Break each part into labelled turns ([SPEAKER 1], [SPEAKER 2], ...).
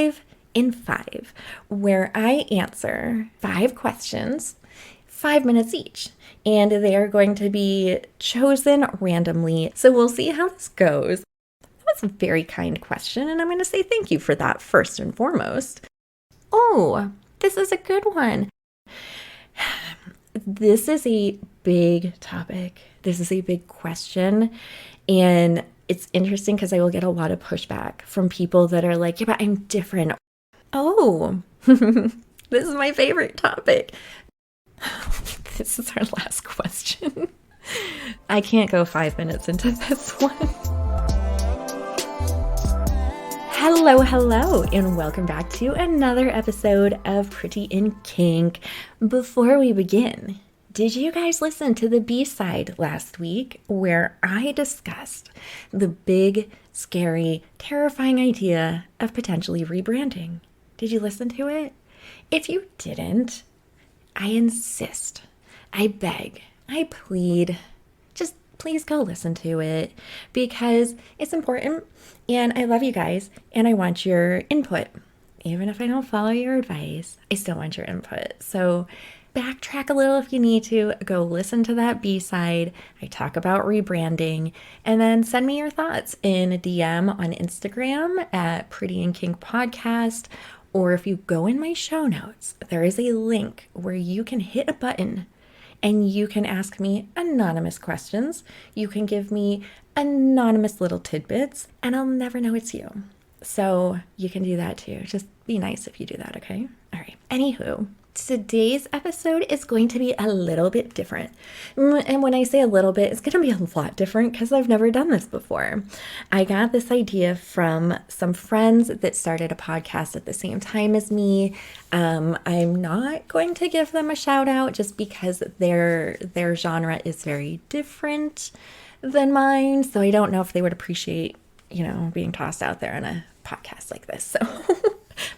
[SPEAKER 1] 5 in 5, where I answer 5 questions, 5 minutes each, and they are going to be chosen randomly. So we'll see how this goes. That's a very kind question, and I'm going to say thank you for that first and foremost. Oh, this is a good one. This is a big topic. This is a big question, and it's interesting because I will get a lot of pushback from people that are like, yeah, but I'm different. Oh, this is my favorite topic. This is our last question. I can't go 5 minutes into this one. Hello, and welcome back to another episode of Pretty in Kink. Before we begin, did you guys listen to the B-side last week where I discussed the big, scary, terrifying idea of potentially rebranding? Did you listen to it? If you didn't, I insist, I beg, I plead, just please go listen to it because it's important and I love you guys and I want your input. Even if I don't follow your advice, I still want your input. So backtrack a little if you need to, go listen to that B-side. I talk about rebranding, and then send me your thoughts in a DM on Instagram at Pretty in Kink Podcast. Or if you go in my show notes, there is a link where you can hit a button and you can ask me anonymous questions. You can give me anonymous little tidbits and I'll never know it's you. So you can do that too. Just be nice if you do that, okay? All right. Anywho, today's episode is going to be a little bit different. And when I say a little bit, it's going to be a lot different because I've never done this before. I got this idea from some friends that started a podcast at the same time as me. I'm not going to give them a shout out just because their genre is very different than mine. So I don't know if they would appreciate, being tossed out there in a podcast like this. So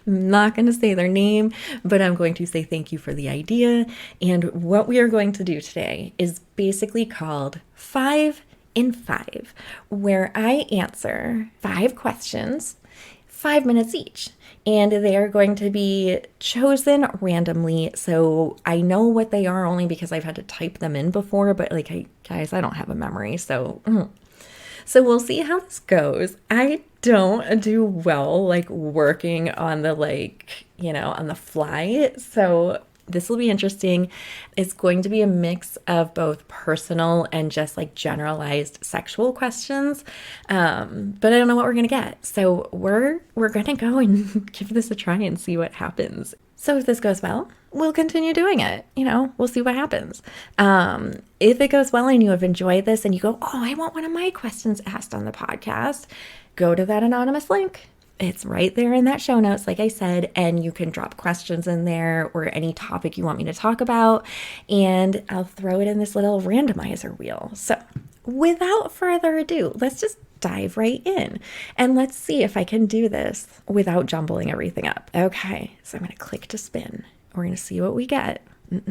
[SPEAKER 1] I'm not going to say their name, but I'm going to say thank you for the idea. And what we are going to do today is basically called 5 in 5, where I answer 5 questions, 5 minutes each. And they are going to be chosen randomly. So I know what they are only because I've had to type them in before, but guys, I don't have a memory. So we'll see how this goes. I don't do well working on the on the fly. So this will be interesting. It's going to be a mix of both personal and just generalized sexual questions. But I don't know what we're going to get. So we're going to go and give this a try and see what happens. So if this goes well, we'll continue doing it. We'll see what happens. If it goes well and you have enjoyed this and you go, oh, I want one of my questions asked on the podcast, go to that anonymous link. It's right there in that show notes, like I said, and you can drop questions in there or any topic you want me to talk about, and I'll throw it in this little randomizer wheel. So without further ado, let's just dive right in and let's see if I can do this without jumbling everything up. Okay, so I'm going to click to spin. We're going to see what we get. What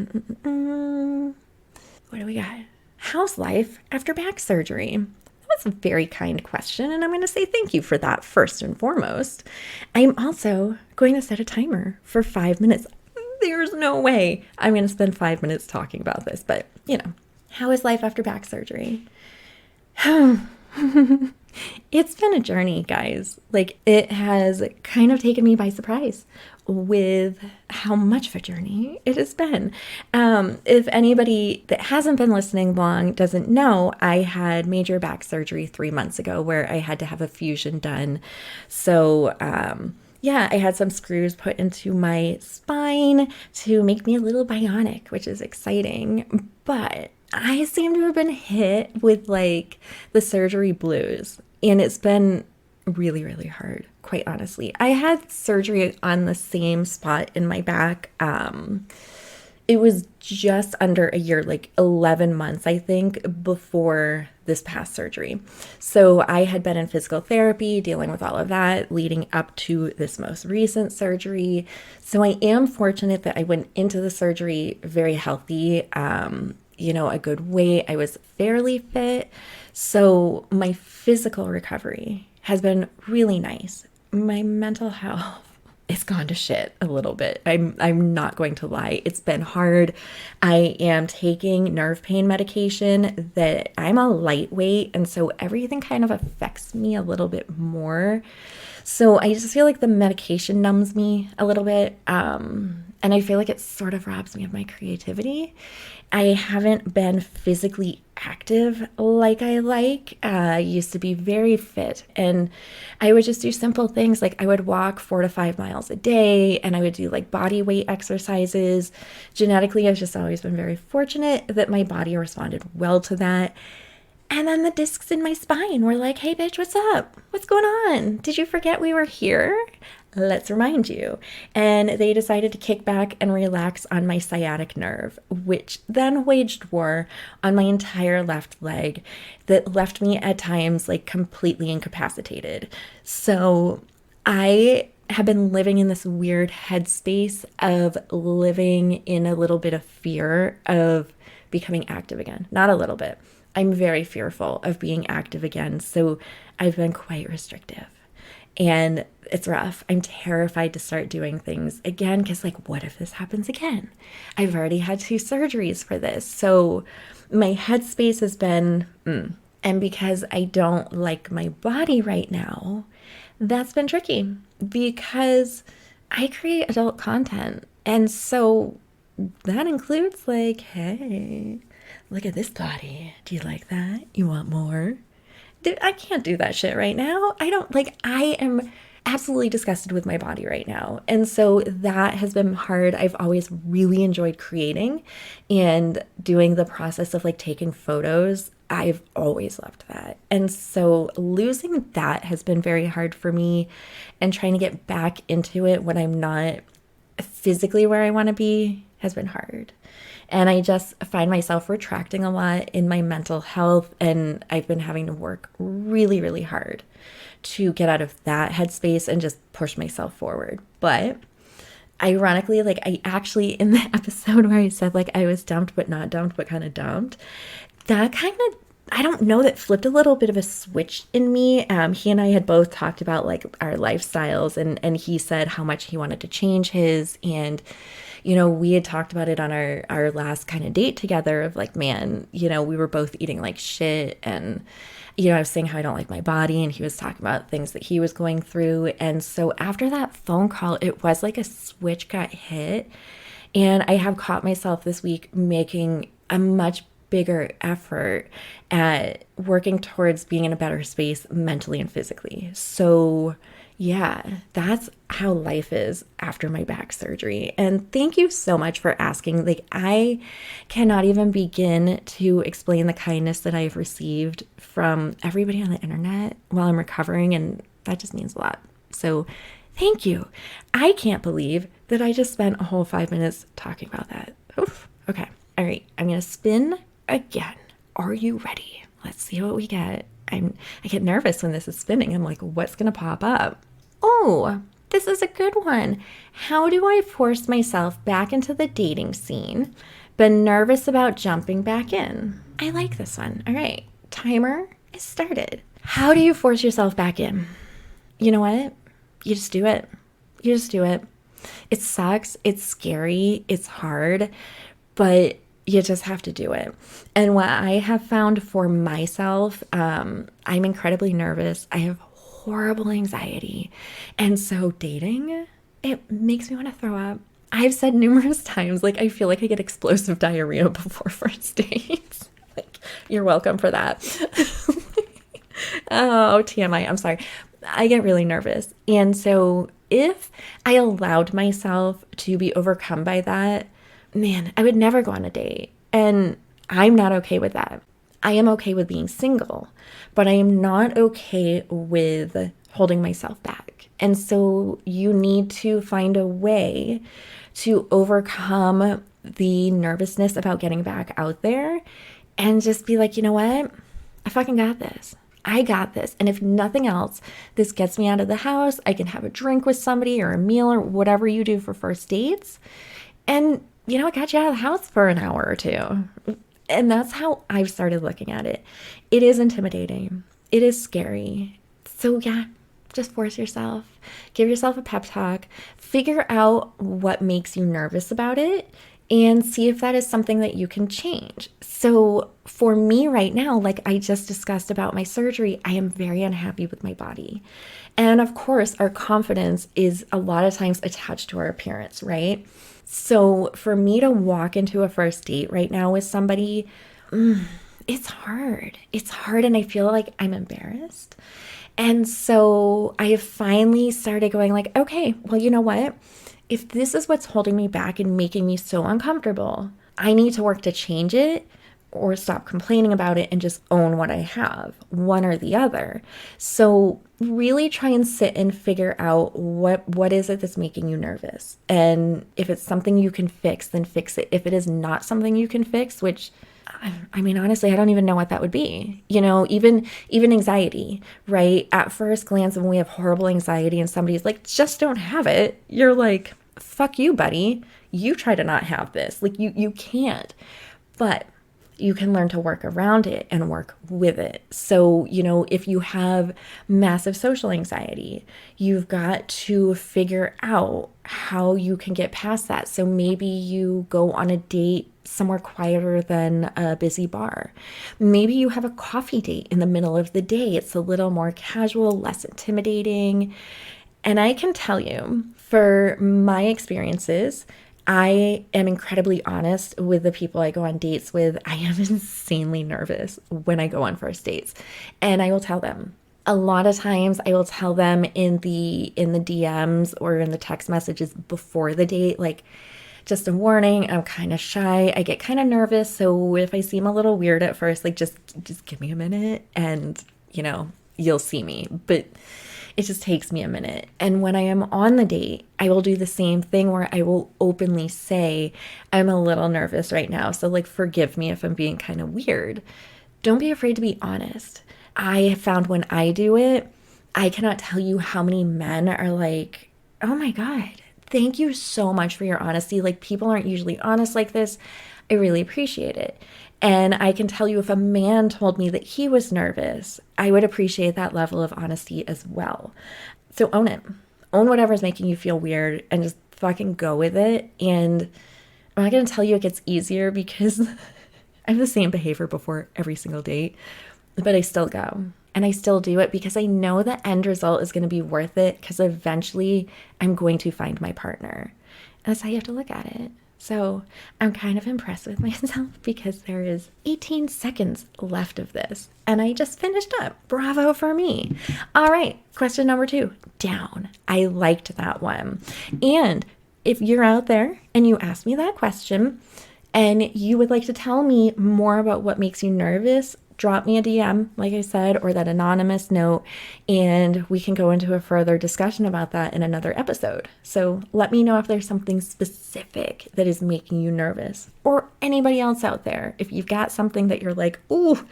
[SPEAKER 1] do we got? How's life after back surgery? That's a very kind question, and I'm going to say thank you for that first and foremost. I'm also going to set a timer for 5 minutes. There's no way I'm going to spend 5 minutes talking about this, but how is life after back surgery? It's been a journey, guys. It has kind of taken me by surprise with how much of a journey it has been. If anybody that hasn't been listening long doesn't know, I had major back surgery 3 months ago where I had to have a fusion done. So, I had some screws put into my spine to make me a little bionic, which is exciting. But I seem to have been hit with the surgery blues, and it's been really, really hard, quite honestly. I had surgery on the same spot in my back. It was just under a year, 11 months, I think, before this past surgery. So I had been in physical therapy, dealing with all of that, leading up to this most recent surgery. So I am fortunate that I went into the surgery very healthy, a good weight. I was fairly fit. So my physical recovery has been really nice. My mental health, it's gone to shit a little bit. I'm not going to lie. It's been hard. I am taking nerve pain medication that I'm a lightweight, and so everything kind of affects me a little bit more. So I just feel like the medication numbs me a little bit. And I feel like it sort of robs me of my creativity. I haven't been physically active like I like. I used to be very fit, and I would just do simple things like I would walk 4 to 5 miles a day, and I would do like body weight exercises. Genetically, I've just always been very fortunate that my body responded well to that. And then the discs in my spine were like, hey, bitch, what's up? What's going on? Did you forget we were here? Let's remind you. And they decided to kick back and relax on my sciatic nerve, which then waged war on my entire left leg that left me at times like completely incapacitated. So I have been living in this weird headspace of living in a little bit of fear of becoming active again. Not a little bit. I'm very fearful of being active again, so I've been quite restrictive. And it's rough. I'm terrified to start doing things again because, like, what if this happens again? I've already had 2 surgeries for this. So my headspace has been, and because I don't like my body right now, that's been tricky because I create adult content. And so that includes, like, hey, look at this body. Do you like that? You want more? Dude, I can't do that shit right now. I am absolutely disgusted with my body right now. And so that has been hard. I've always really enjoyed creating and doing the process of like taking photos. I've always loved that. And so losing that has been very hard for me, and trying to get back into it when I'm not physically where I want to be has been hard. And I just find myself retracting a lot in my mental health. And I've been having to work really, really hard to get out of that headspace and just push myself forward. But ironically, like I actually, in the episode where I said like I was dumped, but not dumped, but kind of dumped, that kind of, I don't know, that flipped a little bit of a switch in me. He and I had both talked about like our lifestyles, and he said how much he wanted to change his. And you know, we had talked about it on our last kind of date together of like, man, you know, we were both eating like shit. And, you know, I was saying how I don't like my body, and he was talking about things that he was going through. And so after that phone call, it was like a switch got hit. And I have caught myself this week making a much bigger effort at working towards being in a better space mentally and physically. So yeah, that's how life is after my back surgery. And thank you so much for asking. Like, I cannot even begin to explain the kindness that I've received from everybody on the internet while I'm recovering, and that just means a lot. So thank you. I can't believe that I just spent a whole 5 minutes talking about that. Oof. Okay. All right. I'm going to spin again. Are you ready? Let's see what we get. I get nervous when this is spinning. I'm like, what's going to pop up? Oh, this is a good one. How do I force myself back into the dating scene, but nervous about jumping back in? I like this one. All right. Timer is started. How do you force yourself back in? You know what? You just do it. You just do it. It sucks. It's scary. It's hard, but you just have to do it. And what I have found for myself, I'm incredibly nervous. I have horrible anxiety. And so dating, it makes me want to throw up. I've said numerous times, like, I feel like I get explosive diarrhea before first dates. Like, you're welcome for that. Oh, TMI, I'm sorry. I get really nervous. And so if I allowed myself to be overcome by that, man, I would never go on a date. And I'm not okay with that. I am okay with being single, but I am not okay with holding myself back. And so you need to find a way to overcome the nervousness about getting back out there and just be like, you know what? I fucking got this. I got this. And if nothing else, this gets me out of the house. I can have a drink with somebody or a meal or whatever you do for first dates. And, you know, it got you out of the house for an hour or two. And that's how I've started looking at it. It is intimidating. It is scary. So yeah, Just force yourself. Give yourself a pep talk. Figure out what makes you nervous about it and see if that is something that you can change. So for me right now, like I just discussed about my surgery, I am very unhappy with my body. And of course, our confidence is a lot of times attached to our appearance, right? So for me to walk into a first date right now with somebody, it's hard. It's hard, and I feel like I'm embarrassed. And so I have finally started going like, okay, well, you know what? If this is what's holding me back and making me so uncomfortable, I need to work to change it or stop complaining about it and just own what I have, one or the other. So really try and sit and figure out what is it that's making you nervous. And if it's something you can fix, then fix it. If it is not something you can fix, which I mean, honestly, I don't even know what that would be. You know, even anxiety, right? At first glance, when we have horrible anxiety and somebody's like, just don't have it, you're like, fuck you, buddy. You try to not have this. Like you can't. But you can learn to work around it and work with it. So, you know, if you have massive social anxiety, you've got to figure out how you can get past that. So maybe you go on a date somewhere quieter than a busy bar. Maybe you have a coffee date in the middle of the day. It's a little more casual, less intimidating. And I can tell you, for my experiences, I am incredibly honest with the people I go on dates with. I am insanely nervous when I go on first dates, and I will tell them. A lot of times I will tell them in the DMs or in the text messages before the date, like, just a warning, I'm kind of shy. I get kind of nervous. So if I seem a little weird at first, like just give me a minute and, you know, you'll see me. But it just takes me a minute. And when I am on the date, I will do the same thing where I will openly say, I'm a little nervous right now. So like, forgive me if I'm being kind of weird. Don't be afraid to be honest. I have found when I do it, I cannot tell you how many men are like, oh my God, thank you so much for your honesty. Like, people aren't usually honest like this. I really appreciate it. And I can tell you, if a man told me that he was nervous, I would appreciate that level of honesty as well. So own it. Own whatever's making you feel weird and just fucking go with it. And I'm not going to tell you it gets easier because I have the same behavior before every single date, but I still go. And I still do it because I know the end result is going to be worth it, because eventually I'm going to find my partner. And that's how you have to look at it. So I'm kind of impressed with myself because there is 18 seconds left of this and I just finished up. Bravo for me. All right. Question number 2, down. I liked that one. And if you're out there and you ask me that question and you would like to tell me more about what makes you nervous, drop me a DM, like I said, or that anonymous note, and we can go into a further discussion about that in another episode. So let me know if there's something specific that is making you nervous, or anybody else out there. If you've got something that you're like, ooh,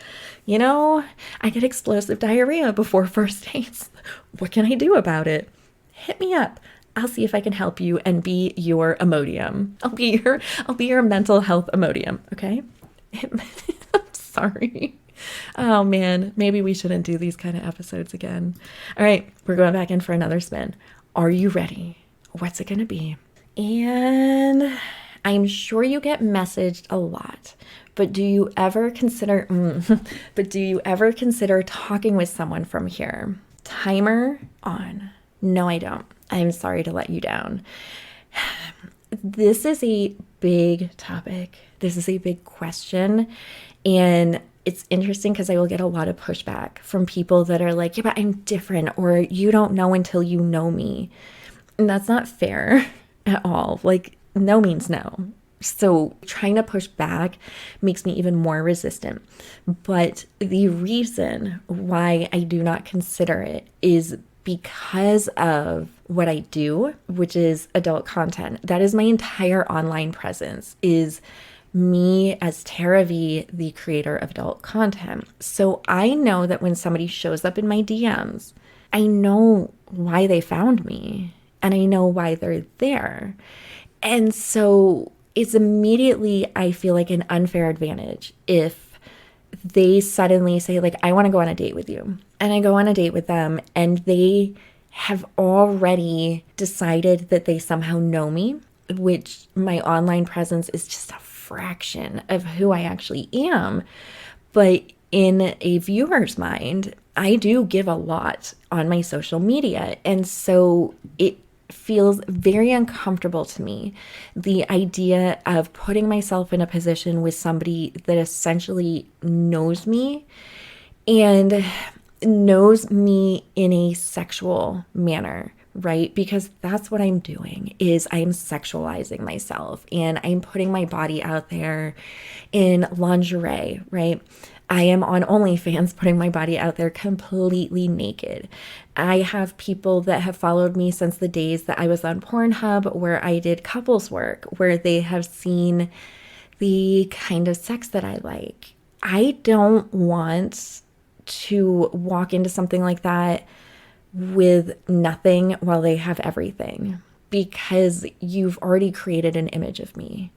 [SPEAKER 1] you know, I get explosive diarrhea before first dates. What can I do about it? Hit me up. I'll see if I can help you and be your Imodium. I'll be your mental health Imodium, okay? I'm sorry. Oh man, maybe we shouldn't do these kind of episodes again. All right, we're going back in for another spin. Are you ready? What's it going to be? And I'm sure you get messaged a lot, but do you ever consider talking with someone from here? Timer on. No, I don't. I'm sorry to let you down. This is a big topic. This is a big question. And it's interesting because I will get a lot of pushback from people that are like, yeah, but I'm different, or you don't know until you know me. And that's not fair at all. Like, no means no. So trying to push back makes me even more resistant. But the reason why I do not consider it is because of what I do, which is adult content. That is my entire online presence, is me as Tara V, the creator of adult content. So I know that when somebody shows up in my DMs, I know why they found me and I know why they're there. And so it's immediately, I feel like, an unfair advantage if they suddenly say, like, I want to go on a date with you. And I go on a date with them and they have already decided that they somehow know me, which my online presence is just a fraction of who I actually am. But in a viewer's mind, I do give a lot on my social media. And so it feels very uncomfortable to me, the idea of putting myself in a position with somebody that essentially knows me and knows me in a sexual manner, right? Because that's what I'm doing, is I'm sexualizing myself and I'm putting my body out there in lingerie, right? I am on OnlyFans putting my body out there completely naked. I have people that have followed me since the days that I was on Pornhub, where I did couples work, where they have seen the kind of sex that I like. I don't want to walk into something like that with nothing while they have everything, because you've already created an image of me.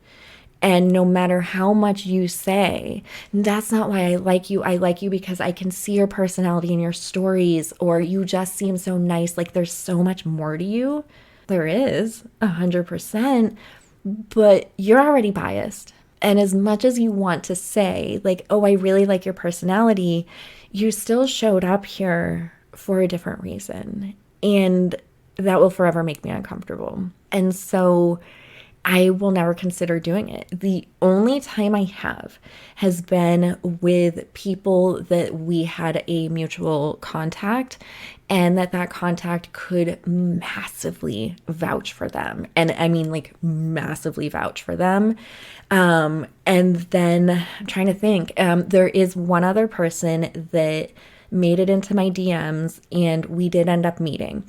[SPEAKER 1] And no matter how much you say, that's not why I like you because I can see your personality in your stories, or you just seem so nice, like there's so much more to you. There is 100%, but you're already biased. And as much as you want to say, like, oh, I really like your personality, you still showed up here for a different reason. And that will forever make me uncomfortable. And so I will never consider doing it. The only time I have has been with people that we had a mutual contact, and that contact could massively vouch for them. And I mean, like, massively vouch for them. And then I'm trying to think, there is one other person that made it into my DMs, and we did end up meeting.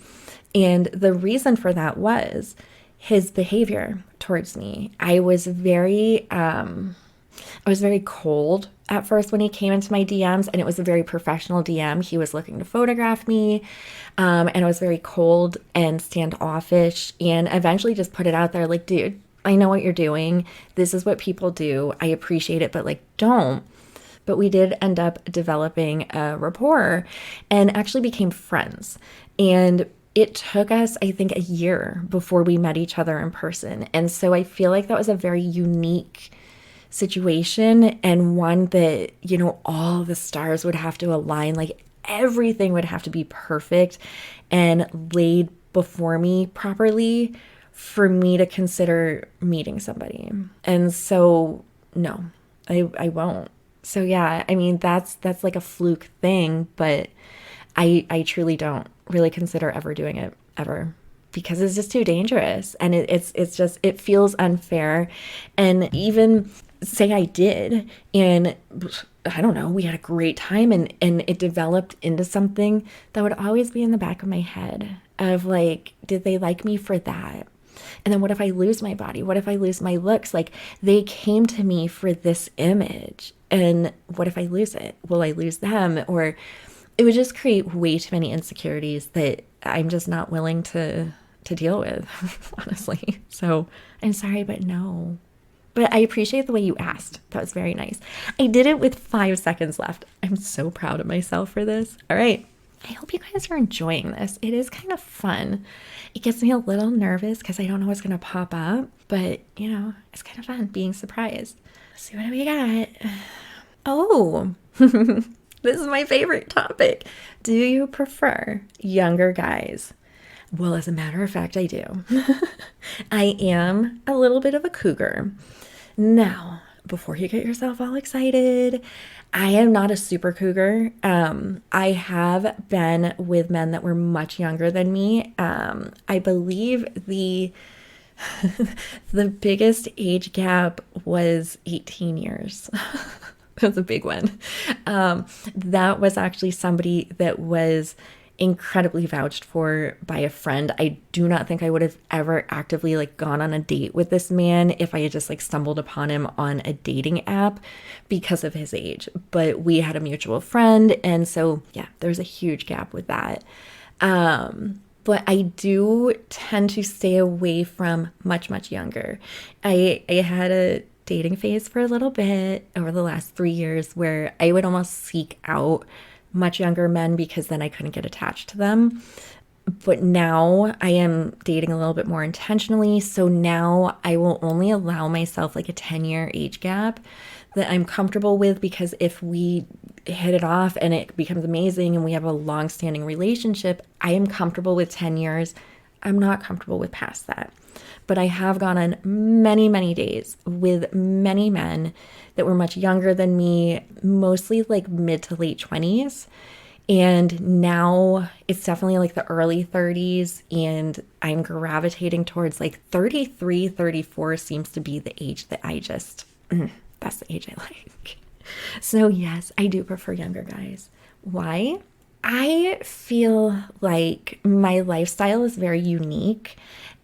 [SPEAKER 1] And the reason for that was his behavior towards me. I was very cold at first when he came into my DMs, and it was a very professional DM. He was looking to photograph me, and I was very cold and standoffish, and eventually just put it out there, like, dude, I know what you're doing. This is what people do. I appreciate it, but like, don't. But we did end up developing a rapport and actually became friends. And it took us, I think, a year before we met each other in person. And so I feel like that was a very unique situation, and one that, you know, all the stars would have to align, like everything would have to be perfect and laid before me properly for me to consider meeting somebody. And so, no, I won't. So yeah, I mean, that's like a fluke thing, but I truly don't really consider ever doing it ever, because it's just too dangerous, and it's just, it feels unfair. And even say I did, and I don't know, we had a great time, and it developed into something that would always be in the back of my head of like, did they like me for that? And then what if I lose my body? What if I lose my looks? Like, they came to me for this image, and what if I lose it? Will I lose them? Or it would just create way too many insecurities that I'm just not willing to deal with, honestly. So I'm sorry, but no. But I appreciate the way you asked. That was very nice. I did it with 5 seconds left. I'm so proud of myself for this. All right. I hope you guys are enjoying this. It is kind of fun. It gets me a little nervous because I don't know what's going to pop up. But, you know, it's kind of fun being surprised. Let's see what we got. Oh, this is my favorite topic. Do you prefer younger guys? Well, as a matter of fact, I do. I am a little bit of a cougar. Now, before you get yourself all excited, I am not a super cougar. I have been with men that were much younger than me. I believe the biggest age gap was 18 years. That's a big one. That was actually somebody that was incredibly vouched for by a friend. I do not think I would have ever actively like gone on a date with this man if I had just like stumbled upon him on a dating app because of his age. But we had a mutual friend, and so yeah, there's a huge gap with that. But I do tend to stay away from much younger. I had a dating phase for a little bit over the last 3 years where I would almost seek out much younger men because then I couldn't get attached to them. But now I am dating a little bit more intentionally. So now I will only allow myself like a 10-year age gap that I'm comfortable with, because if we hit it off and it becomes amazing and we have a long-standing relationship, I am comfortable with 10 years. I'm not comfortable with past that. But I have gone on many, many days with many men that were much younger than me, mostly like mid to late 20s. And now it's definitely like the early 30s, and I'm gravitating towards like 33, 34 seems to be the age that that's the age I like. So yes, I do prefer younger guys. Why? I feel like my lifestyle is very unique.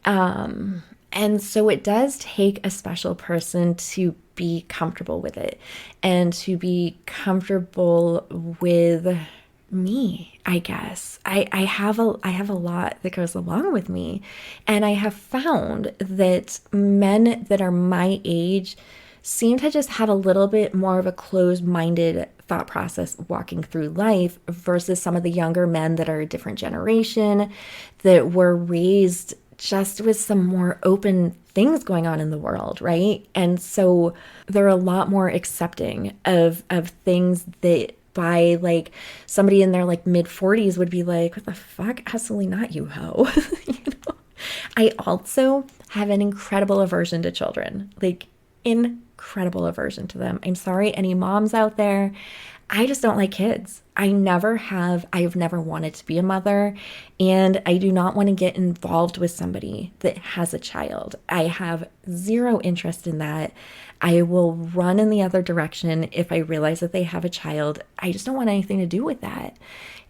[SPEAKER 1] And so it does take a special person to be comfortable with it and to be comfortable with me, I guess. I have a lot that goes along with me. And I have found that men that are my age seem to just have a little bit more of a closed-minded thought process walking through life versus some of the younger men that are a different generation that were raised just with some more open things going on in the world, right? And so they're a lot more accepting of things that by like somebody in their like mid 40s would be like, what the fuck? Absolutely not, you hoe. You know? I also have an incredible aversion to children, like incredible aversion to them. I'm sorry, any moms out there. I just don't like kids. I never have. I've never wanted to be a mother, and I do not want to get involved with somebody that has a child. I have zero interest in that. I will run in the other direction if I realize that they have a child. I just don't want anything to do with that.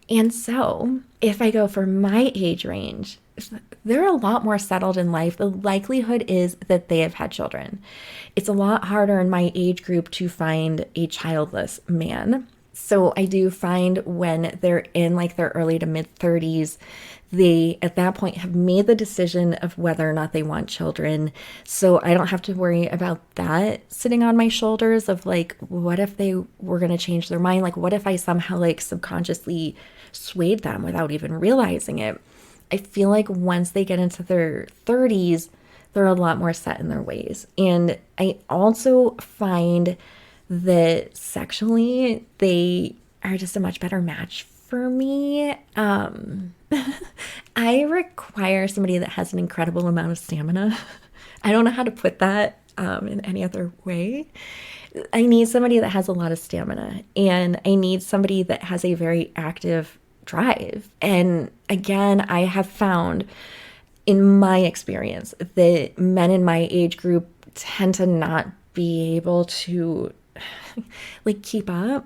[SPEAKER 1] And so if I go for my age range, they're a lot more settled in life. The likelihood is that they have had children. It's a lot harder in my age group to find a childless man. So I do find when they're in like their early to mid 30s, they at that point have made the decision of whether or not they want children. So I don't have to worry about that sitting on my shoulders of like, what if they were going to change their mind? Like, what if I somehow like subconsciously swayed them without even realizing it? I feel like once they get into their 30s, they're a lot more set in their ways. And I also find that sexually, they are just a much better match for me. I require somebody that has an incredible amount of stamina. I don't know how to put that in any other way. I need somebody that has a lot of stamina, and I need somebody that has a very active drive. And again, I have found in my experience that men in my age group tend to not be able to like keep up.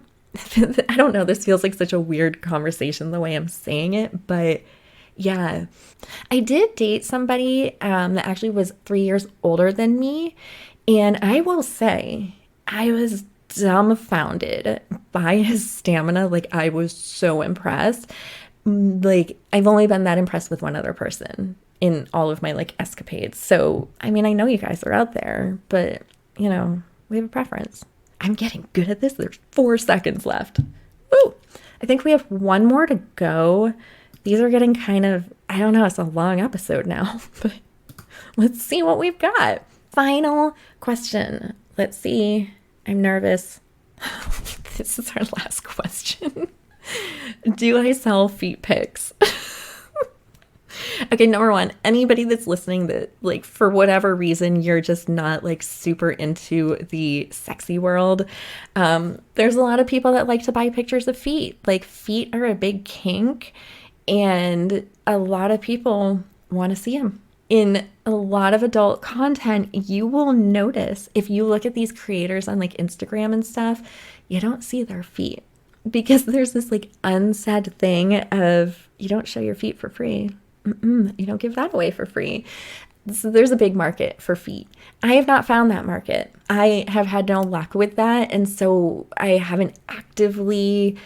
[SPEAKER 1] I don't know, this feels like such a weird conversation the way I'm saying it, but yeah. I did date somebody that actually was 3 years older than me, and I will say I was dumbfounded by his stamina. Like, I was so impressed. Like, I've only been that impressed with one other person in all of my like escapades. So, I mean, I know you guys are out there, but you know, we have a preference. I'm getting good at this. There's 4 seconds left. Woo! I think we have one more to go. These are getting kind of, I don't know, it's a long episode now, but let's see what we've got. Final question. Let's see. I'm nervous. This is our last question. Do I sell feet pics? Okay, number one, anybody that's listening that, like, for whatever reason, you're just not, like, super into the sexy world, there's a lot of people that like to buy pictures of feet. Like, feet are a big kink, and a lot of people want to see them. In a lot of adult content, you will notice, if you look at these creators on, like, Instagram and stuff, you don't see their feet. Because there's this, like, unsaid thing of, you don't show your feet for free. You don't give that away for free. So there's a big market for feet. I have not found that market. I have had no luck with that. And so I haven't actively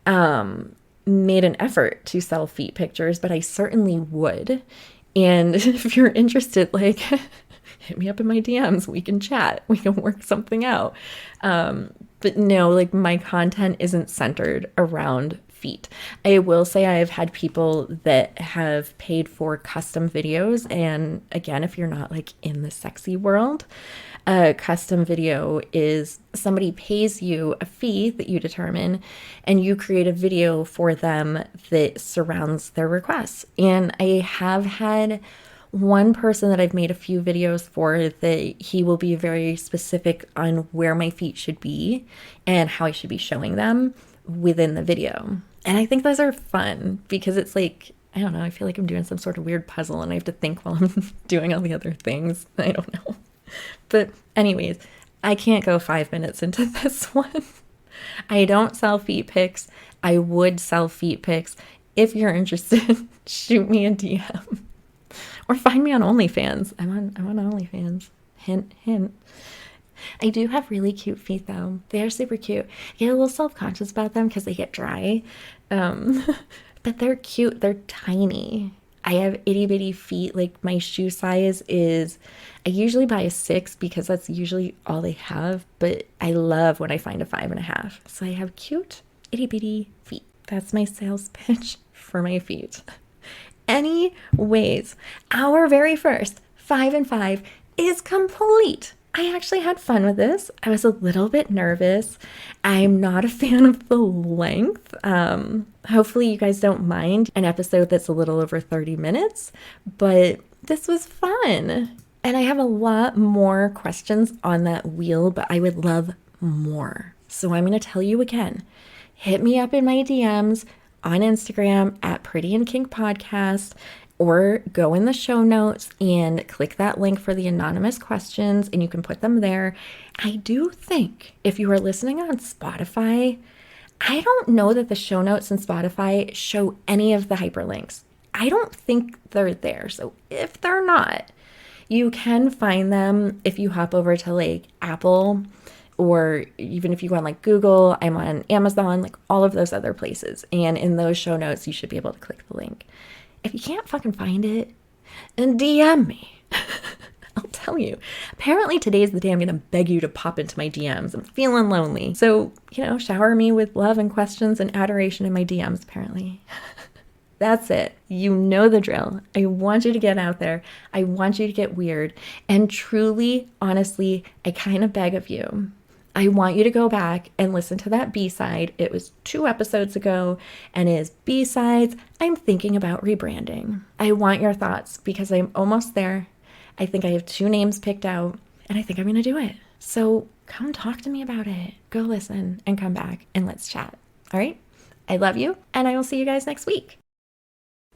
[SPEAKER 1] made an effort to sell feet pictures, but I certainly would. And if you're interested, like, hit me up in my DMs. We can chat. We can work something out. But no, like, my content isn't centered around feet. I will say I've had people that have paid for custom videos. And again, if you're not like in the sexy world, a custom video is somebody pays you a fee that you determine and you create a video for them that surrounds their requests. And I have had one person that I've made a few videos for that he will be very specific on where my feet should be and how I should be showing them within the video. And I think those are fun because it's like, I don't know, I feel like I'm doing some sort of weird puzzle and I have to think while I'm doing all the other things. I don't know. But anyways, I can't go 5 minutes into this one. I don't sell feet pics. I would sell feet pics. If you're interested, shoot me a DM. Or find me on OnlyFans. I'm on OnlyFans. Hint, hint. I do have really cute feet though. They are super cute. I get a little self-conscious about them because they get dry. But they're cute. They're tiny. I have itty bitty feet. Like my shoe size is, I usually buy a 6 because that's usually all they have. But I love when I find a 5.5. So I have cute itty bitty feet. That's my sales pitch for my feet. Anyways, our very first 5 and 5 is complete. I actually had fun with this. I was a little bit nervous. I'm not a fan of the length. Hopefully you guys don't mind an episode that's a little over 30 minutes, but this was fun. And I have a lot more questions on that wheel, but I would love more. So I'm going to tell you again, hit me up in my DMs on Instagram at Pretty in Kink Podcast, or go in the show notes and click that link for the anonymous questions and you can put them there. I do think if you are listening on Spotify, I don't know that the show notes in Spotify show any of the hyperlinks. I don't think they're there. So if they're not, you can find them if you hop over to like Apple, or even if you go on like Google, I'm on Amazon, like all of those other places. And in those show notes, you should be able to click the link. If you can't fucking find it, then DM me. I'll tell you. Apparently today's the day I'm going to beg you to pop into my DMs. I'm feeling lonely. So, shower me with love and questions and adoration in my DMs, apparently. That's it. You know the drill. I want you to get out there. I want you to get weird. And truly, honestly, I kind of beg of you. I want you to go back and listen to that B-side. It was 2 episodes ago and is B-sides. I'm thinking about rebranding. I want your thoughts because I'm almost there. I think I have 2 names picked out and I think I'm going to do it. So come talk to me about it. Go listen and come back and let's chat. All right? I love you and I will see you guys next week.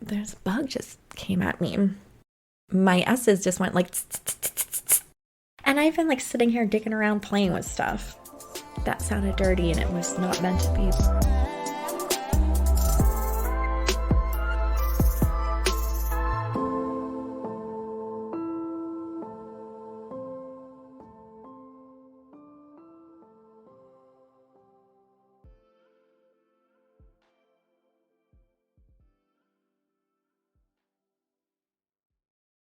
[SPEAKER 1] There's a bug just came at me. My S's just went like tss, tss, tss, tss, tss. And I've been like sitting here digging around playing with stuff. That sounded dirty and it was not meant to be.